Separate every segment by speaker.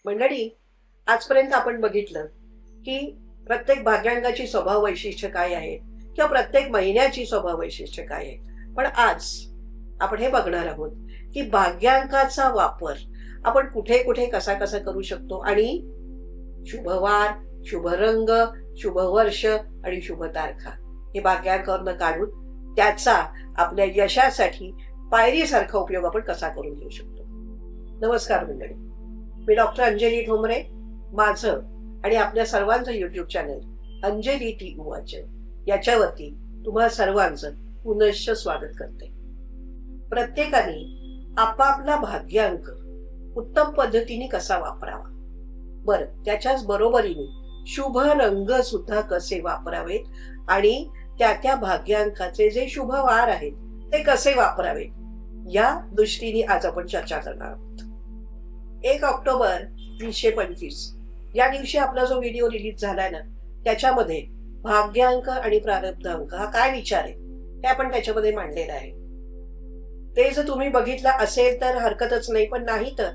Speaker 1: मंडळी, आजपर्यंत आपण बघितलं की प्रत्येक भाग्यांकाची स्वभाव वैशिष्ट्य काय आहे किंवा प्रत्येक महिन्याची स्वभाव वैशिष्ट्य काय आहे. पण आज आपण हे बघणार आहोत की भाग्यांकाचा वापर आपण कुठे कुठे कसा कसा करू शकतो आणि शुभवार, शुभ रंग, शुभ वर्ष आणि शुभ तारखा हे भाग्यांकावरनं काढून त्याचा आपल्या यशासाठी पायरीसारखा उपयोग आपण कसा करून घेऊ शकतो. नमस्कार मंडळी, मी डॉक्टर अंजली ठोंबरे. माझं आणि आपल्या सर्वांचं युट्यूब चॅनल अंजली टी वाचन याच्यावरती तुम्हा सर्वांचं पुनश्च स्वागत करते. प्रत्येकाने आपापला भाग्यांक उत्तम पद्धतीने कसा वापरावा, बरं त्याच्याच बरोबरीने शुभ रंग सुद्धा कसे वापरावेत आणि त्या भाग्यांकाचे जे शुभ वार आहेत ते कसे वापरावेत, या दृष्टीने आज आपण चर्चा करणार आहोत. 1 ऑक्टोबर 2025 या दिवशी आपला जो व्हिडिओ रिलीज झालाय ना, त्याच्यामध्ये भाग्यांक आणि प्रारब्ध अंक हा काय विचार आहे हे आपण त्याच्यामध्ये मांडलेलं आहे. ते जर तुम्ही बघितलं असेल तर हरकतच नाही, पण नाही तर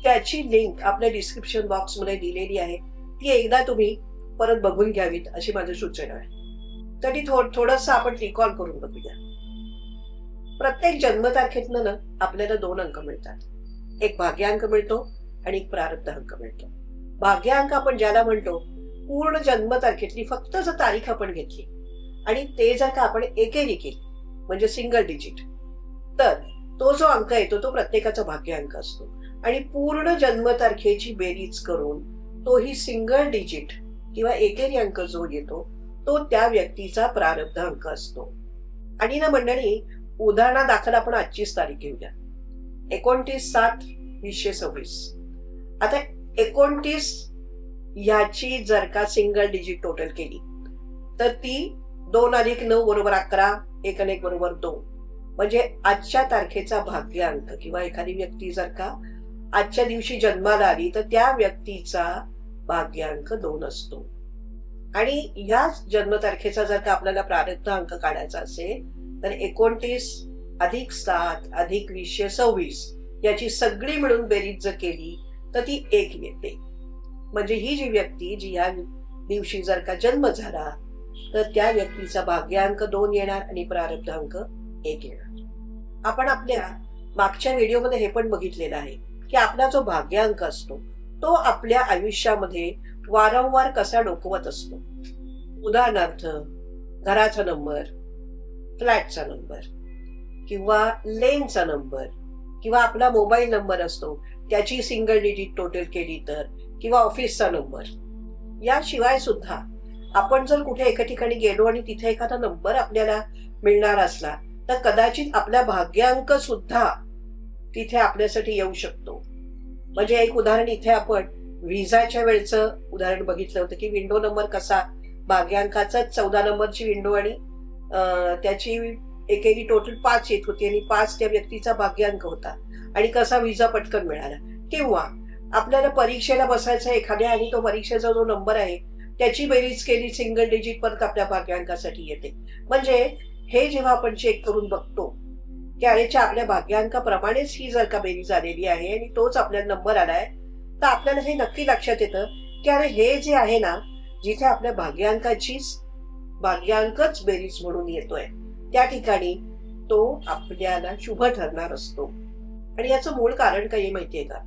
Speaker 1: त्याची लिंक आपल्या डिस्क्रिप्शन बॉक्स मध्ये दिलेली आहे. ती एकदा तुम्ही परत बघून घ्यावीत अशी माझी सूचना आहे. तरी थोडंसं आपण रिकॉल करून बघूया. प्रत्येक जन्मतारखेतनं ना आपल्याला 2 अंक मिळतात. एक भाग्यांक मिळतो आणि एक प्रारब्ध अंक मिळतो. भाग्यांक आपण ज्याला म्हणतो पूर्ण जन्मतारखेतली फक्त जर तारीख आपण घेतली आणि ते जर का आपण एकेरी केली म्हणजे सिंगल डिजिट, तर तो जो अंक येतो तो प्रत्येकाचा भाग्यांक असतो. आणि पूर्ण जन्मतारखेची बेरीज करून तोही सिंगल डिजिट किंवा एकेरी अंक जो येतो तो त्या व्यक्तीचा प्रारब्ध अंक असतो. आणि ना मंडळी, उदाहरणादाखल आपण आजचीच तारीख घेऊया, 29/7/2026. आता 29 याची जर का सिंगल डिजिट टोटल केली तर ती 2 + 9 = 11, 1 आणि 1 = 2. म्हणजे आजच्या तारखेचा भाग्यांक किंवा एखादी व्यक्ती जर का आजच्या दिवशी जन्माला आली तर त्या व्यक्तीचा भाग्यांक 2 असतो. आणि या जन्मतारखेचा जर का आपल्याला प्रारब्ध अंक काढायचा असेल तर 29 + 7 + 2026 याची सगळी मिळून बेरीज जर केली तर ती 1 येते. म्हणजे ही जी व्यक्ती जी या दिवशी जर का जन्म झाला तर त्या व्यक्तीचा भाग्यांक 2 येणार आणि प्रारब्ध अंक 1 येणार. आपण आपल्या मागच्या व्हिडिओमध्ये हे पण बघितलेलं आहे की आपला जो भाग्यांक असतो तो आपल्या आयुष्यामध्ये वारंवार कसा डोकवत असतो. उदाहरणार्थ, घराचा नंबर, फ्लॅटचा नंबर किंवा लेनचा नंबर किंवा आपला मोबाईल नंबर असतो त्याची सिंगल डिजिट टोटल केली तर, किंवा ऑफिसचा नंबर. याशिवाय सुद्धा आपण जर कुठे एका ठिकाणी गेलो आणि तिथे एखादा नंबर आपल्याला मिळणार असला तर कदाचित आपला भाग्यांक सुद्धा तिथे आपल्यासाठी येऊ शकतो. म्हणजे एक उदाहरण इथे आपण विजाच्या वेळचं उदाहरण बघितलं होतं की विंडो नंबर कसा भाग्यांकाचा 14 नंबरची विंडो आणि त्याची एकेरी टोटल 5 येत होती आणि 5 त्या व्यक्तीचा भाग्यांक होता आणि कसा विजा पटकन मिळाला. किंवा आपल्याला परीक्षेला बसायचं एखाद्या आणि तो परीक्षेचा जो नंबर आहे त्याची बेरीज केली सिंगल डिजिट परत आपल्या भाग्यांकासाठी येते. म्हणजे हे जेव्हा आपण चेक करून बघतो की अरेच्या आपल्या भाग्यांकाप्रमाणेच ही जर का बेरीज आलेली आहे आणि तोच आपल्याला नंबर आलाय, तर आपल्याला हे नक्की लक्षात येतं की अरे हे जे आहे ना, जिथे आपल्या भाग्यांकच बेरीज म्हणून येतोय त्या ठिकाणी तो आपल्याला शुभ ठरणार असतो. आणि याचं मूळ कारण काही माहितीये का?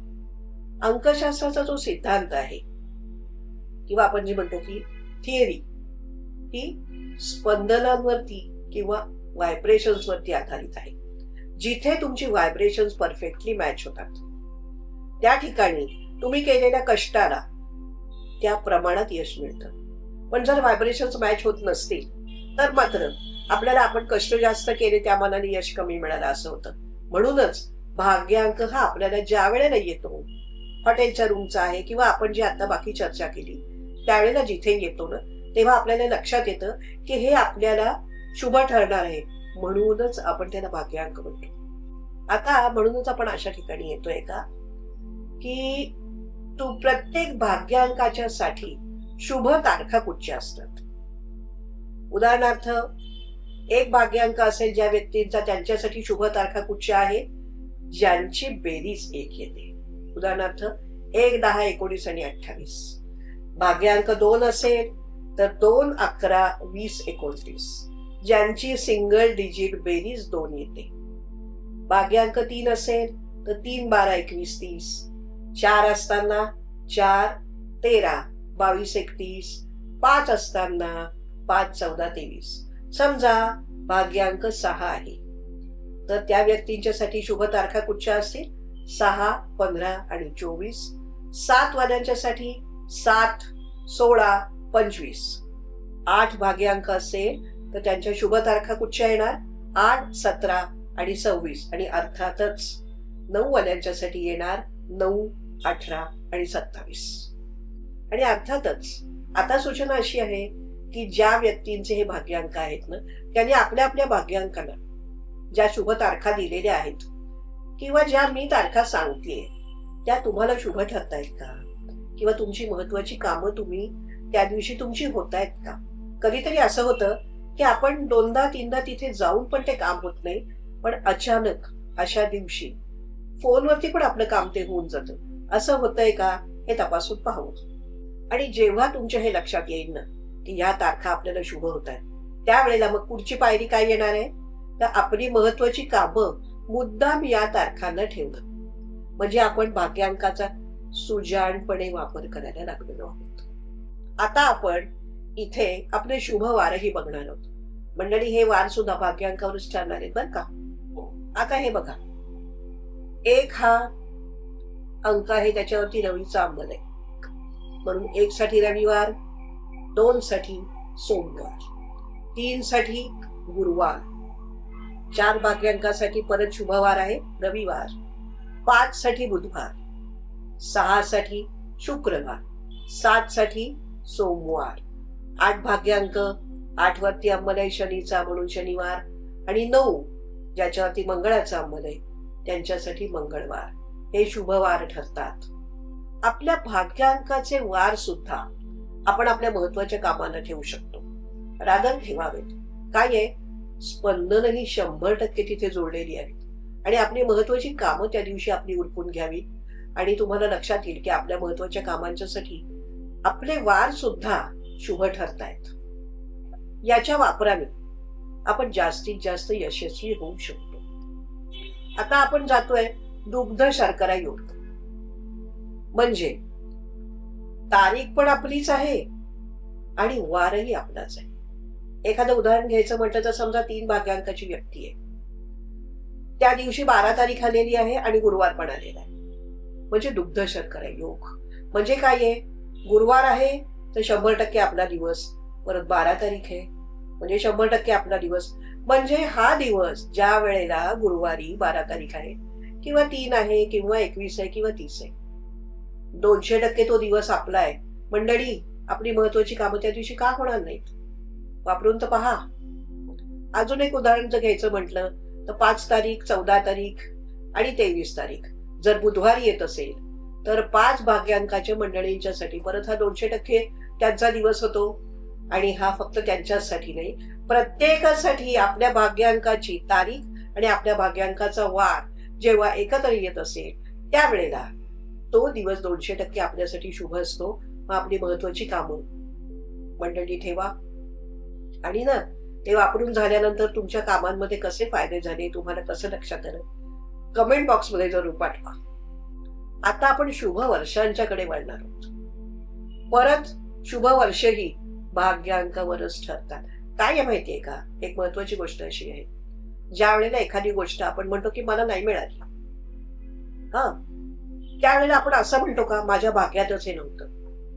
Speaker 1: अंकशास्त्राचा जो सिद्धांत आहे किंवा आपण जे म्हणतो की थिअरी, ही स्पंदनांवरती किंवा व्हायब्रेशन्स वरती आधारित आहे. जिथे तुमची व्हायब्रेशन्स परफेक्टली मॅच होतात त्या ठिकाणी तुम्ही केलेल्या कष्टाला त्या प्रमाणात यश मिळतं. पण जर व्हायब्रेशन्स मॅच होत नसतील तर मात्र आपल्याला आपण कष्ट जास्त केले त्या मानाने यश कमी मिळालं असं होतं. म्हणूनच भाग्यांक हा आपल्याला ज्या वेळेला येतो, हॉटेलच्या रूमचा आहे किंवा आपण जी आता बाकी चर्चा केली त्यावेळेला जिथे येतो ना, तेव्हा आपल्याला लक्षात येतं की हे आपल्याला शुभ ठरणार आहे, म्हणूनच आपण त्याला भाग्यांक म्हणतो. आता म्हणूनच आपण अशा ठिकाणी येतोय का की तू प्रत्येक भाग्यांकाच्या साठी शुभ तारखा कुठच्या असतात. उदाहरणार्थ, एक भाग्यांक असेल ज्या व्यक्तींचा, त्यांच्यासाठी शुभ तारखा कुठच्या आहेत ज्यांची बेरीज 1 येते. उदाहरणार्थ 1, 10, 19 आणि 28. भाग्यांक 2 असेल तर 2, 11, 20, 29. ज्यांची सिंगल डिजिट बेरीज 2 येते. भाग्यांक 3 असेल तर 3, 12, 21, 30. 4 असताना 4, 13, 22, 31. 5 असताना 5, 14, 23. समजा भाग्यांक 6 आहे तर त्या व्यक्तींच्यासाठी शुभ तारखा कुठच्या असतील? 6, 15 आणि 24. 7 वाल्यांच्यासाठी 7, 16, 25. 8 भाग्यांक असेल तर त्यांच्या शुभ तारखा कुठच्या येणार? 8, 17 आणि 26. आणि अर्थातच 9 वाल्यांच्यासाठी येणार 9, 18 आणि 27. आणि अर्थातच आता सूचना अशी आहे की ज्या व्यक्तींचे हे भाग्यांक आहेत ना, त्यांनी आपल्या आपल्या भाग्यांकाला ज्या शुभ तारखा दिलेल्या आहेत किंवा ज्या मी तारखा सांगतेय त्या तुम्हाला शुभ ठरतायत का? किंवा तुमची महत्वाची कामं तुम्ही त्या दिवशी तुमची होतायत का? कधीतरी असं होतं की आपण 2दा 3दा तिथे जाऊन पण ते काम होत नाही, पण अचानक अशा दिवशी फोनवरती पण आपलं काम ते होऊन जातं. असं होतंय का हे तपासून पाहू. आणि जेव्हा तुमच्या हे लक्षात येईल ना की या तारखा आपल्याला शुभ होत आहेत, त्यावेळेला मग पुढची पायरी काय येणार आहे? तर आपली महत्वाची कामं मुद्दाम या तारखांना ठेवणं. म्हणजे आपण भाग्यांकाचा सुजाणपणे वापर करायला लागलेलो आहोत. आता आपण इथे आपले शुभ वारही बघणार आहोत. मंडळी, हे वार सुद्धा भाग्यांकावरच ठरणार आहेत बरं का. आता हे बघा, 1 हा अंक आहे, त्याच्यावरती रवीचा अंमल आहे, म्हणून 1 साठी रविवार, 2 साठी सोमवार, 3 साठी गुरुवार, 4 भाग्यांकासाठी परत शुभवार आहे रविवार, 5 साठी बुधवार, 6 साठी शुक्रवार, 7 साठी सोमवार, 8 भाग्यांक, 8 वरती अंमल आहे शनीचा म्हणून शनिवार, आणि 9 ज्याच्यावरती मंगळाचा अंमल आहे त्यांच्यासाठी मंगळवार. हे शुभवार ठरतात. आपल्या भाग्यांकाचे वार सुद्धा आपण आपल्या महत्वाच्या कामाला ठेवू शकतो. रादर ठेवावेत. काय आहे, स्पंदनही 100% तिथे जोडलेली आहेत आणि आपली महत्वाची कामं त्या दिवशी आपली उरकून घ्यावी. आणि तुम्हाला लक्षात येईल की आपल्या महत्वाच्या कामांच्यासाठी आपले वार सुद्धा शुभ ठरतायत. याच्या वापराने आपण जास्तीत जास्त यशस्वी होऊ शकतो. आता आपण जातोय दुग्ध शर्करा योग. म्हणजे तारीख पण आपलीच आहे आणि वारही आपलाच आहे. एखादं उदाहरण घ्यायचं म्हटलं तर समजा 3 भाग्यांकाची व्यक्ती आहे, त्या दिवशी 12 तारीख आलेली आहे आणि गुरुवार पण आलेला आहे, म्हणजे दुग्ध शर्करा योग. म्हणजे काय आहे, गुरुवार आहे तर 100% आपला दिवस, परत 12 तारीख आहे म्हणजे 100% आपला दिवस. म्हणजे हा दिवस ज्या वेळेला गुरुवारी 12 तारीख आहे किंवा 3 आहे किंवा 21 आहे किंवा 30 आहे, 200% तो दिवस आपला आहे. मंडळी, आपली महत्वाची कामं त्या दिवशी का होणार नाहीत? वापरून तर पहा. अजून एक उदाहरण जर घ्यायचं म्हटलं तर 5 तारीख, 14 तारीख आणि 23 तारीख जर बुधवारी येत असेल तर 5 भाग्यांकाच्या मंडळींच्यासाठी परत हा 200% त्यांचा दिवस होतो. आणि हा फक्त त्यांच्यासाठी नाही, प्रत्येकासाठी आपल्या भाग्यांकाची तारीख आणि आपल्या भाग्यांकाचा वार जेव्हा एकत्र येत असेल त्यावेळेला तो दिवस 200% आपल्यासाठी शुभ असतो. मग आपली महत्वाची कामं मंडळी ठेवा. आणि ना, ते वापरून झाल्यानंतर तुमच्या कामांमध्ये कसे फायदे झाले, तुम्हाला कसं लक्षात आलं, कमेंट बॉक्समध्ये जरूर पाठवा. आता आपण शुभ वर्षांच्याकडे वळणार आहोत. परत शुभ वर्षही भाग्यांकावरच ठरतात. काय आहे माहितीये का, एक महत्वाची गोष्ट अशी आहे, ज्या वेळेला एखादी गोष्ट आपण म्हणतो की मला नाही मिळाली, त्यावेळेला आपण असं म्हणतो का माझ्या भाग्यातच हे नव्हतं?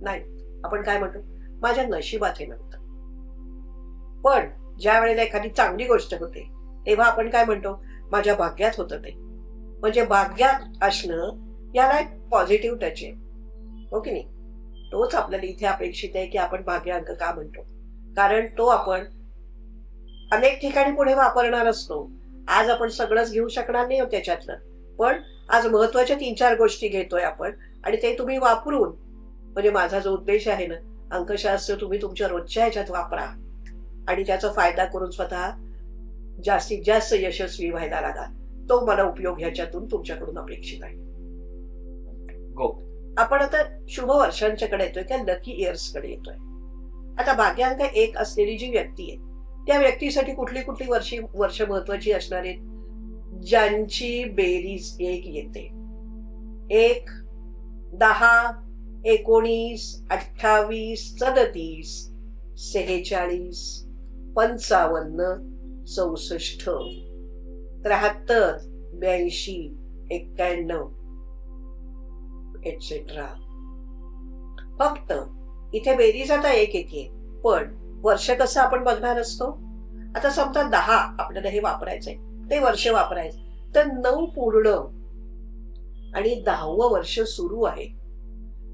Speaker 1: नाही, आपण काय म्हणतो, माझ्या नशिबात हे नव्हतं. पण ज्या वेळेला एखादी चांगली गोष्ट होते तेव्हा आपण काय म्हणतो, माझ्या भाग्यात होतं ते. म्हणजे भाग्यात असणं याला एक पॉझिटिव्ह टच आहे, हो की नाही? तोच आपल्याला इथे अपेक्षित आहे की आपण भाग्यांक का म्हणतो, कारण तो आपण अनेक ठिकाणी पुढे वापरणार असतो. आज आपण सगळंच घेऊ शकणार नाही त्याच्यातलं, पण आज महत्वाच्या 3-4 गोष्टी घेतोय आपण आणि ते तुम्ही वापरून, म्हणजे माझा जो उद्देश आहे ना, अंकशास्त्र तुम्ही तुमच्या रोजच्या ह्याच्यात वापरा आणि त्याचा फायदा करून स्वतः जास्तीत जास्त यशस्वी व्हायला लागा. तो मला उपयोग ह्याच्यातून तुमच्याकडून अपेक्षित आहे. आपण आता शुभ वर्षांच्याकडे येतोय किंवा लकी इयर्स कडे येतोय. आता भाग्यांक 1 असलेली जी व्यक्ती आहे त्या व्यक्तीसाठी कुठली कुठली वर्ष महत्वाची असणार आहेत? ज्यांची बेरीज 1 येते. 1, 10, 19, 28, 37, 46, 55, 64, 73, 82, 91 एटसेट्रा. फक्त इथे बेरीज आता 1 येते, पण वर्ष कसं आपण बघणार असतो? आता समजा 10 आपल्याला हे वापरायचंय, ते वर्ष वापरायचं, तर 9 पूर्ण आणि 10वं वर्ष सुरू आहे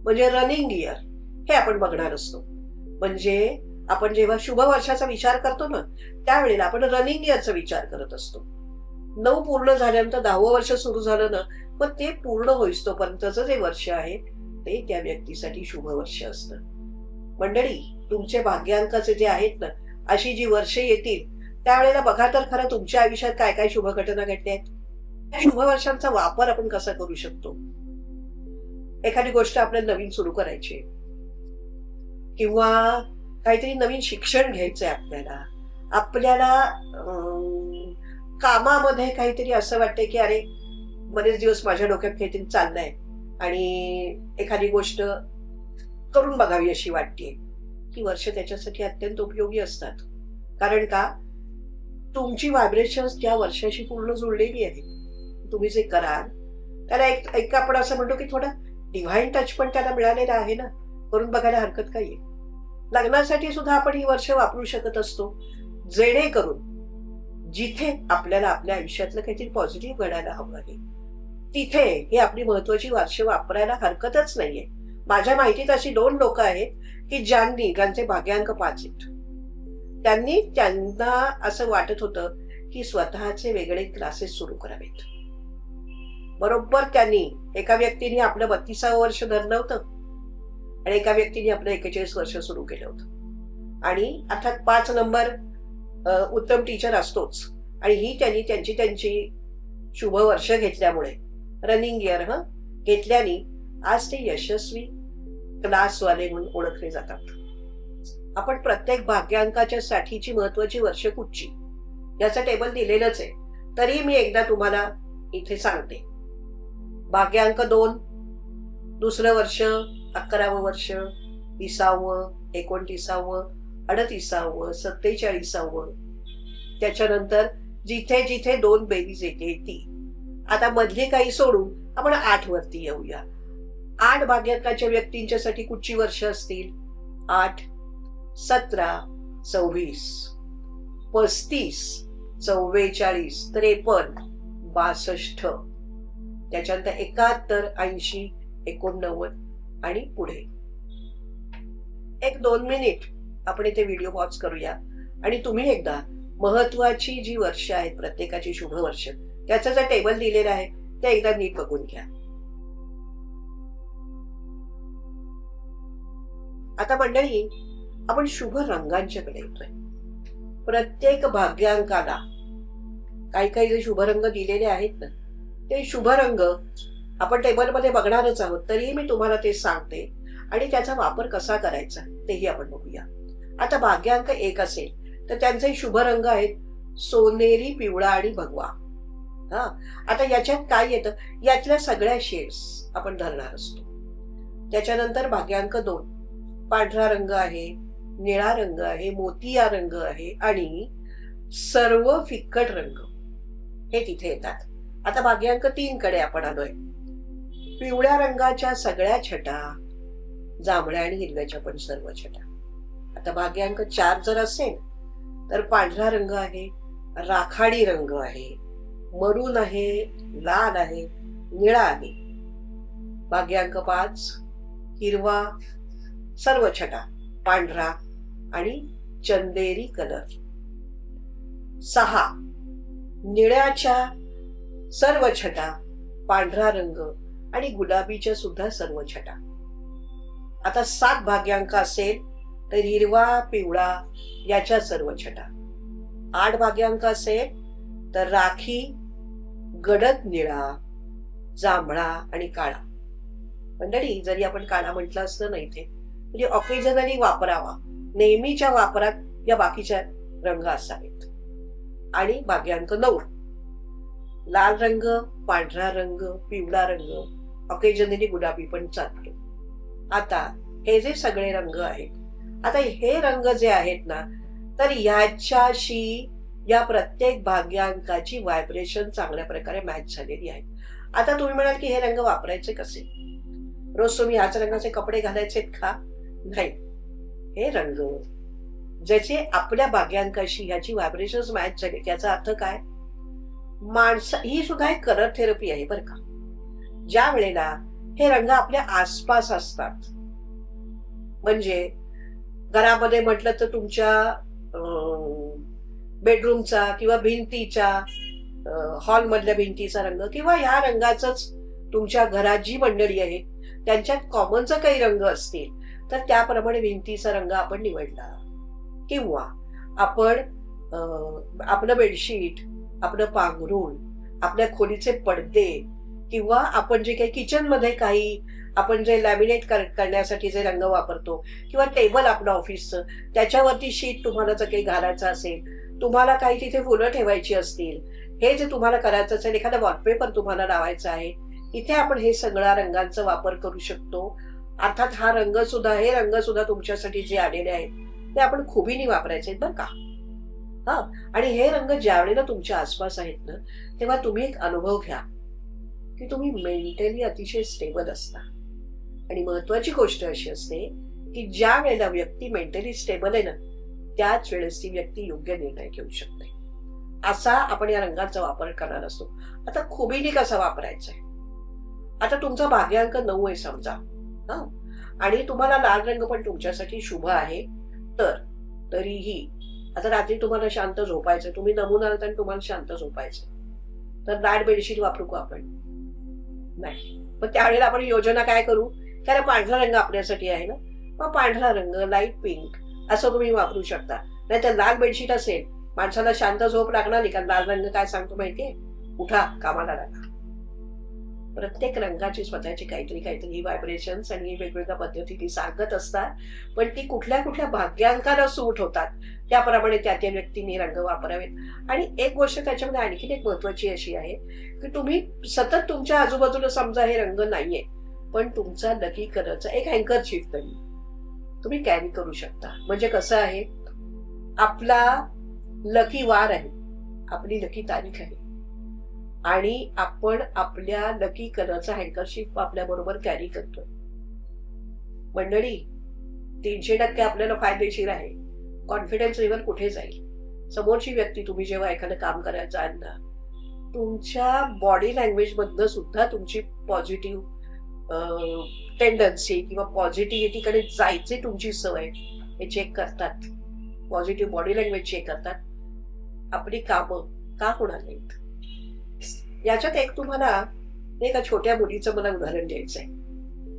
Speaker 1: म्हणजे रनिंग इयर हे आपण बघणार असतो. म्हणजे आपण जेव्हा शुभ वर्षाचा विचार करतो ना, त्यावेळेला आपण रनिंग इयरचा विचार करत असतो. 9 पूर्ण झाल्यानंतर 10वं वर्ष सुरू झालं ना, मग ते पूर्ण होईस्तोपर्यंतचं जे वर्ष आहे ते त्या व्यक्तीसाठी शुभ वर्ष असतं. मंडळी, तुमचे भाग्यांकाचे जे आहेत ना, अशी जी वर्ष येतील त्यावेळेला बघा तर खरं तुमच्या आयुष्यात काय काय शुभ घटना घडल्या आहेत. त्या शुभ वर्षांचा वापर आपण कसा करू शकतो? एखादी गोष्ट आपल्याला नवीन सुरू करायची किंवा काहीतरी नवीन शिक्षण घ्यायचंय आपल्याला कामामध्ये काहीतरी असं वाटतंय की अरे बरेच दिवस माझ्या डोक्यात काहीतरी चाललंय आणि एखादी गोष्ट करून बघावी अशी वाटते. ही वर्ष त्याच्यासाठी अत्यंत उपयोगी असतात. कारण का? तुमची व्हायब्रेशन्स त्या वर्षाशी पूर्ण जुळलेली आहे. तुम्ही जे कराल त्याला एक आपण असं म्हणतो की थोडा डिव्हाइन टच पण त्याला मिळालेला आहे ना, करून बघायला हरकत काय आहे. लग्नासाठी सुद्धा आपण ही वर्ष वापरू शकत असतो, जेणेकरून जिथे आपल्याला आपल्या आयुष्यातलं काहीतरी पॉझिटिव्ह घडायला हवं आहे तिथे ही आपली महत्वाची वर्ष वापरायला हरकतच नाहीये. माझ्या माहितीत अशी 2 लोक आहेत की ज्यांचे भाग्यांक 5 आहेत. त्यांना असं वाटत होतं की स्वतःचे वेगळे क्लासेस सुरू करावेत. बरोबर त्यांनी एका व्यक्तीने आपलं 32वं वर्ष धरलं होतं आणि एका व्यक्तीने आपलं 41 वर्ष सुरू केलं होतं. आणि अर्थात 5 नंबर उत्तम टीचर असतोच आणि ही त्यांनी त्यांची शुभ वर्ष घेतल्यामुळे रनिंग इयर घेतल्याने आज ते यशस्वी क्लासवाले म्हणून ओळखले जातात. आपण प्रत्येक भाग्यांकाच्या साठीची महत्वाची वर्ष कुठची याचा टेबल दिलेलंच आहे, तरी मी एकदा तुम्हाला इथे सांगते. भाग्यांक 2 दुसरं वर्ष, 11वं वर्ष, 20वं, 29वं, 38वं, 47वं. त्याच्यानंतर जिथे जिथे 2 बेरीज येते ती. आता मधली काही सोडून आपण 8 वरती येऊया. 8 भाग्यांकाच्या व्यक्तींच्यासाठी कुठची वर्ष असतील? 8, 17, 24, 35, 44, 53, 62. त्याच्यानंतर 71, 80, 89 आणि पुढे. 1-2 मिनिट आपण इथे व्हिडिओ पॉज करूया आणि तुम्ही एकदा महत्वाची जी वर्ष आहेत प्रत्येकाची शुभ वर्ष त्याचा जे टेबल दिलेला आहे ते एकदा नीट बघून घ्या. आता मंडळी, आपण शुभ रंगांच्याकडे येतोय. प्रत्येक भाग्यांकाला काही काही जे शुभ रंग दिलेले आहेत ना, ते शुभ रंग आपण टेबलमध्ये बघणारच आहोत, तरीही मी तुम्हाला ते सांगते आणि त्याचा वापर कसा करायचा तेही आपण बघूया. आता भाग्यांक 1 असेल तर त्यांचे शुभ रंग आहेत सोनेरी, पिवळा आणि भगवा. आता याच्यात काय येतं? यातल्या सगळ्या शेड्स आपण धरणार असतो. त्याच्यानंतर भाग्यांक 2 पांढरा रंग आहे, निळा रंग आहे, मोतिया रंग आहे आणि सर्व फिक्कट रंग हे तिथे येतात. आता भाग्यांक 3 कडे आपण आलोय. पिवळ्या रंगाच्या सगळ्या छटा, जांभळ्या आणि हिरव्याच्या पण सर्व छटा. आता भाग्यांक 4 जर असेल तर पांढरा रंग आहे, राखाडी रंग आहे, मरून आहे, लाल आहे, निळा आहे. भाग्यांक 5 हिरवा, सर्व छटा पांढरा आणि चंदेरी कलर. 6 निळ्याच्या सर्व छटा, पांढरा रंग आणि गुलाबीच्या सुद्धा सर्व छटा. आता 7 भाग्यांक असेल तर हिरवा, पिवळा याच्या सर्व छटा. 8 भाग्यांक असेल तर राखी, गडद निळा, जांभळा आणि काळा. मंडळी, जरी आपण काळा म्हटलं असलं नाही ते, म्हणजे ऑकेजनली वापरावा, नेहमीच्या वापरात या बाकीच्या रंग असावेत. आणि भाग्यांक 9, लाल रंग, पांढरा रंग, पिवळा रंग, ऑकेजनली गुलाबी पण चालतो. आता हे जे सगळे रंग आहेत, आता हे रंग जे आहेत ना, तर ह्याच्याशी या प्रत्येक भाग्यांकाची व्हायब्रेशन चांगल्या प्रकारे मॅच झालेली आहे. आता तुम्ही म्हणाल की हे रंग वापरायचे कसे? रोज तुम्ही ह्याच रंगाचे कपडे घालायचेत का? नाही. हे रंग ज्याचे आपल्या भाग्यांकाशी ह्याची व्हायब्रेशन मॅच झाले, त्याचा अर्थ काय? ही सुद्धा एक कलर थेरपी आहे बरं का. ज्या वेळेला हे रंग आपल्या आसपास असतात, म्हणजे घरामध्ये म्हटलं तर तुमच्या बेडरूमचा किंवा भिंतीच्या हॉलमधल्या भिंतीचा रंग, किंवा ह्या रंगाचंच तुमच्या घरात जी मंडळी आहे त्यांच्यात कॉमनचा काही रंग असतील, तर त्याप्रमाणे भिंतीचा रंग आपण निवडला. किंवा आपण आपलं बेडशीट, आपलं पांघरूण, आपल्या खोलीचे पडदे, किंवा आपण जे काही किचनमध्ये काही आपण जे लॅमिनेट करण्यासाठी जे रंग वापरतो, किंवा टेबल आपलं ऑफिसचं, त्याच्यावरती शीट तुम्हाला जर काही घालायचं असेल, तुम्हाला काही तिथे फुलं ठेवायची असतील, हे जे तुम्हाला करायचं असेल, एखादा वॉलपेपर तुम्हाला लावायचा आहे, इथे आपण हे सगळ्या रंगांचा वापर करू शकतो. अर्थात हे रंग सुद्धा तुमच्यासाठी जे आलेले आहेत ते आपण खुबीने वापरायचे बरं का. हा, आणि हे रंग ज्या वेळेला तुमच्या आसपास आहेत ना, तेव्हा तुम्ही एक अनुभव घ्या की तुम्ही मेंटली अतिशय स्टेबल असता. आणि महत्वाची गोष्ट अशी असते की ज्या वेळेला व्यक्ती मेंटली स्टेबल आहे ना, त्याच वेळेस ती व्यक्ती योग्य निर्णय घेऊ शकते. असा आपण या रंगाचा वापर करणार असतो. आता खुबीने कसा वापरायचा आहे? आता तुमचा भाग्यांक 9 आहे समजा, हा, आणि तुम्हाला लाल रंग पण तुमच्यासाठी शुभ आहे, तर तरीही आता रात्री तुम्हाला शांत झोपायचं, तुम्ही नमून आलात आणि तुम्हाला शांत झोपायचं, तर लाल बेडशीट वापरू का आपण? नाही. पण त्यावेळेला आपण योजना काय करू? कारण पांढरा रंग आपल्यासाठी आहे ना, मग पांढरा रंग, लाईट पिंक असं तुम्ही वापरू शकता. नाही तर लाल बेडशीट असेल, माणसाला शांत झोप लागणार नाही, कारण लाल रंग काय सांगतो माहितीये? उठा, कामाला लागा. प्रत्येक रंगाची स्वतःची काहीतरी व्हायब्रेशन्स आणि वेगवेगळ्या पद्धतीने सांगत असतात, पण ती कुठल्या कुठल्या भाग्यांकाला सूट होतात त्याप्रमाणे त्या व्यक्तीने रंग वापरावेत. आणि एक गोष्ट त्याच्यामध्ये आणखीन एक महत्वाची अशी आहे की तुम्ही सतत तुमच्या आजूबाजूला समजा हे रंग नाहीये, पण तुमचा लकी कलरचा एक हँकरचीफ तरी तुम्ही कॅरी करू शकता. म्हणजे कसं आहे, आपला लकी वार आहे, आपली लकी तारीख आहे, आणि आपण आपल्या लकी कलरचा हँकरशिप आपल्या बरोबर कॅरी करतोय. मंडळी, 300% आपल्याला फायदेशीर आहे. कॉन्फिडन्स लेवल कुठे जाईल? समोरची व्यक्ती, तुम्ही जेव्हा एखादं काम करायला जाल ना, तुमच्या बॉडी लँग्वेज मधनं सुद्धा तुमची पॉझिटिव्ह टेंडन्सी किंवा पॉझिटिव्हिटीकडे जायचे तुमची सवय हे चेक करतात. पॉझिटिव्ह बॉडी लँग्वेज चेक करतात. आपली कामं का होणार नाहीत? याच्यात एक तुम्हाला एका छोट्या मुलीचं मला उदाहरण द्यायचंय.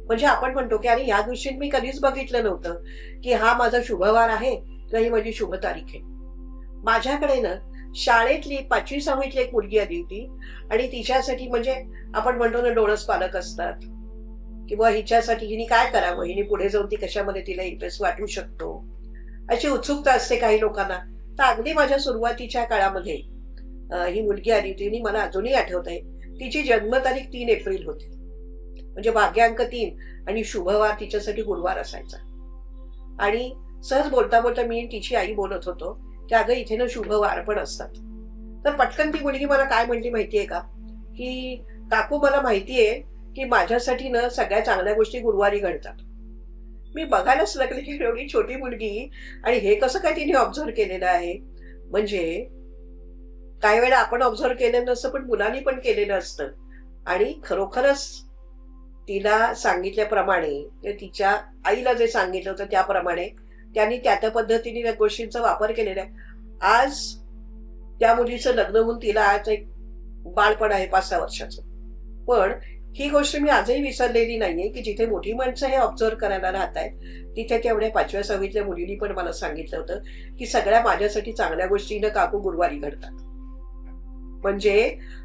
Speaker 1: म्हणजे आपण म्हणतो की अरे या दिवशी मी कधीच बघितलं नव्हतं की हा माझा शुभवार आहे किंवा ही माझी शुभ तारीख आहे. माझ्याकडे ना शाळेतली 5वी 6वीतली एक मुलगी आली होती, आणि तिच्यासाठी म्हणजे आपण म्हणतो ना डोळस पालक असतात, किंवा हिच्यासाठी हिने काय करावं, हिने पुढे जाऊन ती कशामध्ये तिला इंटरेस्ट वाटू शकतो, अशी उत्सुकता असते काही लोकांना. तर अगदी माझ्या सुरुवातीच्या काळामध्ये ही मुलगी आली होती, आणि मला अजूनही आठवत आहे, तिची जन्मतारीख 3 एप्रिल होती, म्हणजे भाग्यांक 3, आणि शुभवार तिच्यासाठी गुरुवार असायचा. आणि सहज बोलता बोलता मी तिची आई बोलत होतो की अगं इथे ना शुभवार पण असतात. तर पटकन ती मुलगी मला काय म्हणली माहितीये का, की काकू मला माहितीये की माझ्यासाठी ना सगळ्या चांगल्या गोष्टी गुरुवारी घडतात. मी बघायलाच लागले की एवढी छोटी मुलगी, आणि हे कसं काय तिने ऑब्झर्व केलेलं आहे. म्हणजे काही वेळा आपण ऑब्झर्व केलेलं नसतं, पण मुलांनी पण केलेलं असतं. आणि खरोखरच तिला सांगितल्याप्रमाणे, तिच्या आईला जे सांगितलं होतं त्याप्रमाणे त्यांनी त्या पद्धतीने त्या गोष्टींचा वापर केलेला आहे. आज त्या मुलीचं लग्न होऊन तिला आज एक बाळपण आहे 5-6 वर्षाचं. पण ही गोष्ट मी आजही विसरलेली नाहीये की जिथे मोठी माणसं हे ऑब्झर्व करायला राहत आहेत, तिथे तेवढ्या 5व्या 6वीतल्या मुलींनी पण मला सांगितलं होतं की सगळ्या माझ्यासाठी चांगल्या गोष्टी न काकू गुरुवारी घडतात. म्हणजे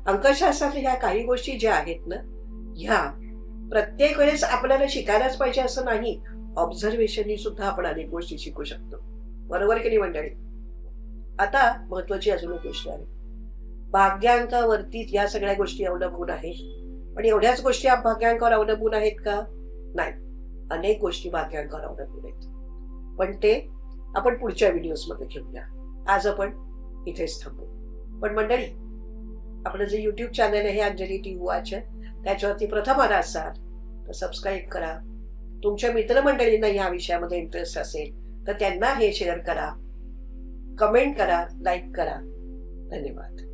Speaker 1: अंकशास्त्रातल्या ह्या काही गोष्टी ज्या आहेत ना, ह्या प्रत्येक वेळेस आपल्याला शिकायलाच पाहिजे असं नाही. ऑब्झर्वेशननी सुद्धा आपण अनेक गोष्टी शिकू शकतो. बरोबर की नाही मंडळी? आता महत्वाची अजून एक गोष्ट आहे. भाग्यांकावरती या सगळ्या गोष्टी अवलंबून आहेत. पण एवढ्याच गोष्टी भाग्यांकावर अवलंबून आहेत का? नाही. अनेक गोष्टी भाग्यांकावर अवलंबून आहेत. पण ते आपण पुढच्या व्हिडिओज मध्ये घेऊया. आज आपण इथेच थांबू. पण मंडळी, आपलं जे युट्यूब चॅनल आहे अंजली टी वॉच, त्याच्यावरती प्रथम आला असाल तर सबस्क्राईब करा. तुमच्या मित्रमंडळींना या विषयामध्ये इंटरेस्ट असेल तर त्यांना हे शेअर करा, कमेंट करा, लाईक करा. धन्यवाद.